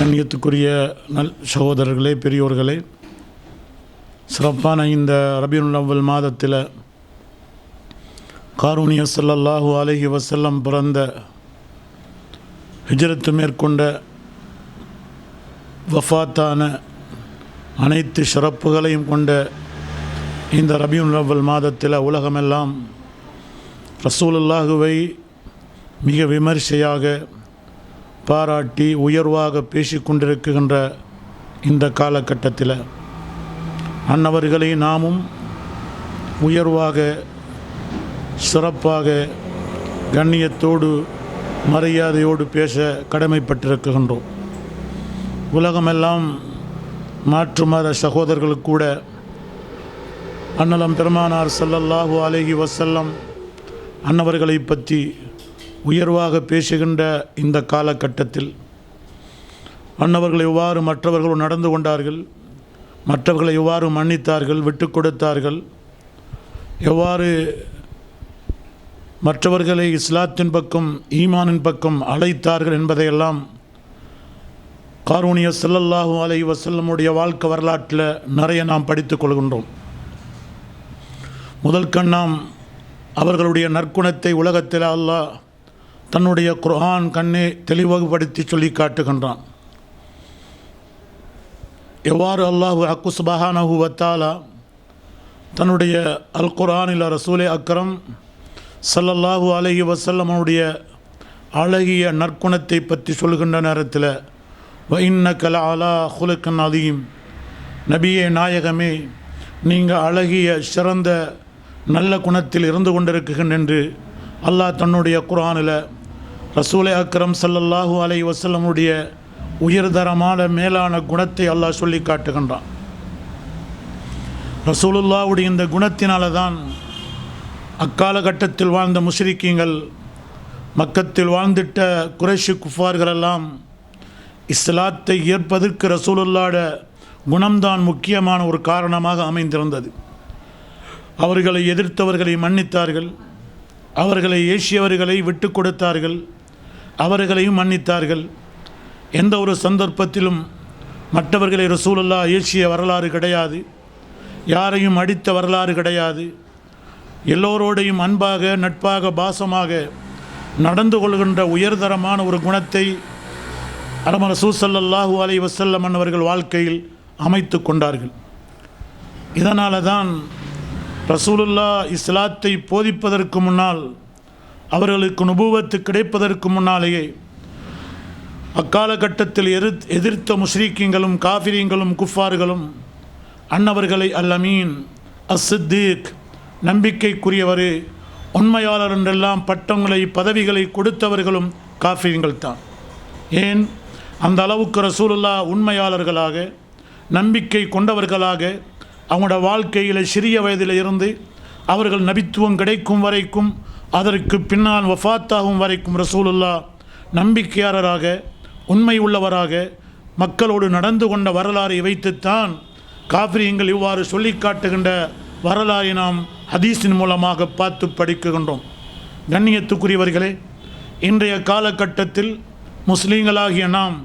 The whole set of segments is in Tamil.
கண்ணியத்துக்குரிய சகோதரர்களே, பெரியோர்களே, சிறப்பான இந்த ரபியுல் அவ்வல் மாதத்தில் காரூணிய ஸல்லல்லாஹு அலைஹி வஸல்லம் பிறந்த ஹிஜ்ரத்து மேற்கொண்ட வஃபாத்தான அனைத்து சிறப்புகளையும் கொண்ட இந்த ரபியுல் அவ்வல் மாதத்தில் உலகமெல்லாம் ரசூலுல்லாஹுவை மிக விமர்சையாக பாராட்டி உயர்வாக பேசிக்கொண்டிருக்கின்ற இந்த காலகட்டத்தில் அன்னவர்களை நாமும் உயர்வாக சிறப்பாக கண்ணியத்தோடு மரியாதையோடு பேச கடமைப்பட்டிருக்கின்றோம். உலகமெல்லாம் மாற்று மத சகோதரர்கள் கூட அன்னலம் பெருமானார் ஸல்லல்லாஹு அலைஹி வஸல்லம் அன்னவர்களை பற்றி உயர்வாக பேசுகின்ற இந்த காலகட்டத்தில் அன்னவர்கள் எவ்வாறு மற்றவர்கள் நடந்து கொண்டார்கள், மற்றவர்களை எவ்வாறு மன்னித்தார்கள், விட்டு கொடுத்தார்கள், எவ்வாறு மற்றவர்களை இஸ்லாத்தின் பக்கம் ஈமானின் பக்கம் அழைத்தார்கள் என்பதையெல்லாம் காரூணிய ஸல்லல்லாஹு அலைஹி வஸல்லமுடைய வாழ்க்கை வரலாற்றில் நிறைய நாம் படித்துக் கொள்கின்றோம். முதல் கண்ணாம் அவர்களுடைய நற்குணத்தை உலகத்தில் அல்லாஹ் தன்னுடைய குர்ஆன் கண்ணே தெளிவுபடுத்தி சொல்லி காட்டுகின்றான். எவ்வாறு அல்லாஹு அக்கு சுப்ஹானஹு வ தஆலா தன்னுடைய அல் குர்ஆனில் ரசூலே அக்ரம் ஸல்லல்லாஹு அலைஹி வஸல்லமுடைய அழகிய நற்குணத்தை பற்றி சொல்கின்ற நேரத்தில் வ இன்னக லஅலா குலுகின் அதீம், நபியே நாயகமே நீங்கள் அழகிய சிறந்த நல்ல குணத்தில் இருந்து கொண்டிருக்குகின்ற என்று அல்லாஹ் தன்னுடைய குர்ஆனில் ரசூலே அக்ரம் ஸல்லல்லாஹு அலைஹி வஸல்லமுடைய உயர்தரமான மேலான குணத்தை அல்லாஹ் சொல்லி காட்டுகின்றான். ரசூலுல்லாஹ்வுடைய இந்த குணத்தினால தான் அக்காலகட்டத்தில் வாழ்ந்த முஷ்ரிக்கீங்கள், மக்கத்தில் வாழ்ந்திட்ட குறைஷி குஃபார்களெல்லாம் இஸ்லாத்தை ஏற்பதற்கு ரசூலுல்லாஹ்வுடைய குணம்தான் முக்கியமான ஒரு காரணமாக அமைந்திருந்தது. அவர்களை எதிர்த்தவர்களை மன்னித்தார்கள், அவர்களை ஏசியவர்களை விட்டு கொடுத்தார்கள், அவர்களையும் மன்னித்தார்கள். எந்த ஒரு சந்தர்ப்பத்திலும் மற்றவர்களை ரசூலுல்லாஹ் ஏசிய வரலாறு கிடையாது, யாரையும் அடித்த வரலாறு கிடையாது. எல்லோரோடையும் அன்பாக நட்பாக பாசமாக நடந்து கொள்கின்ற உயர்தரமான ஒரு குணத்தை ரசூல் ஸல்லல்லாஹு அலைஹி வஸல்லம் அவர்கள் வாழ்க்கையில் அமைத்து கொண்டார்கள். இதனால தான் ரசூலுல்லாஹ் இஸ்லாத்தை போதிப்பதற்கு முன்னால், அவர்களுக்கு நுபுவத்து கிடைப்பதற்கு முன்னாலேயே அக்காலகட்டத்தில் எதிர்த்த முஷ்ரிக்கீங்களும் காஃபிரீங்களும் குஃபார்களும் அன்னவர்களை அல் அமீன், அஸ்-சித்தீக், நம்பிக்கைக்குரியவர், உண்மையாளர் என்றெல்லாம் பட்டங்களை பதவிகளை கொடுத்தவர்களும் காஃபிரீங்கள் தான். ஏன் அந்த அளவுக்கு ரசூலுல்லாஹ் உண்மையாளர்களாக நம்பிக்கை கொண்டவர்களாக அவங்களோட வாழ்க்கையில் சிறிய வயதில் இருந்து அவர்கள் நபித்துவம் கிடைக்கும் வரைக்கும், அதற்கு பின்னால் வஃபாத்தாகும் வரைக்கும் ரசூலுல்லாஹ் நம்பிக்கையாளராக உண்மை உள்ளவராக மக்களோடு நடந்து கொண்ட வரலாறை வைத்துத்தான் காஃபிரீங்கள் இவ்வாறு சொல்லி காட்டுகின்ற வரலாறை நாம் ஹதீஸின் மூலமாக பார்த்து படிக்கின்றோம். கண்ணியத்துக்குரியவர்களே, இன்றைய காலகட்டத்தில் முஸ்லீம்களாகிய நாம்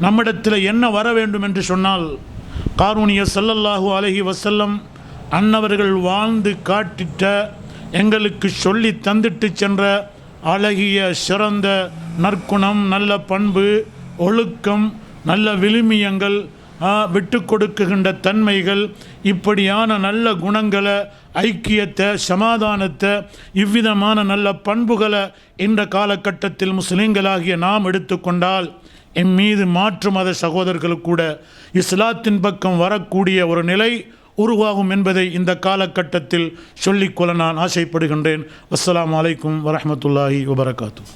நம்மிடத்தில் என்ன வர வேண்டும் என்று சொன்னால், காரூணிய ஸல்லல்லாஹு அலைஹி வஸல்லம் அன்னவர்கள் வாழ்ந்து காட்டிட்ட, எங்களுக்கு சொல்லி தந்துட்டு சென்ற அழகிய சிறந்த நற்குணம், நல்ல பண்பு, ஒழுக்கம், நல்ல விழுமியங்கள், விட்டு கொடுக்குகின்ற தன்மைகள், இப்படியான நல்ல குணங்களை, ஐக்கியத்தை, சமாதானத்தை, இவ்விதமான நல்ல பண்புகளை இந்த காலகட்டத்தில் முஸ்லீம்களாகிய நாம் எடுத்துக்கொண்டால் என் மீது மாற்று மத சகோதரர்கள் கூட இஸ்லாத்தின் பக்கம் வரக்கூடிய ஒரு நிலை உருவாகும் என்பதை இந்த காலகட்டத்தில் சொல்லிக்கொள்ள நான் ஆசைப்படுகின்றேன். அஸ்ஸலாமு அலைக்கும் வரஹ்மத்துல்லாஹி வபரகாத்துஹு.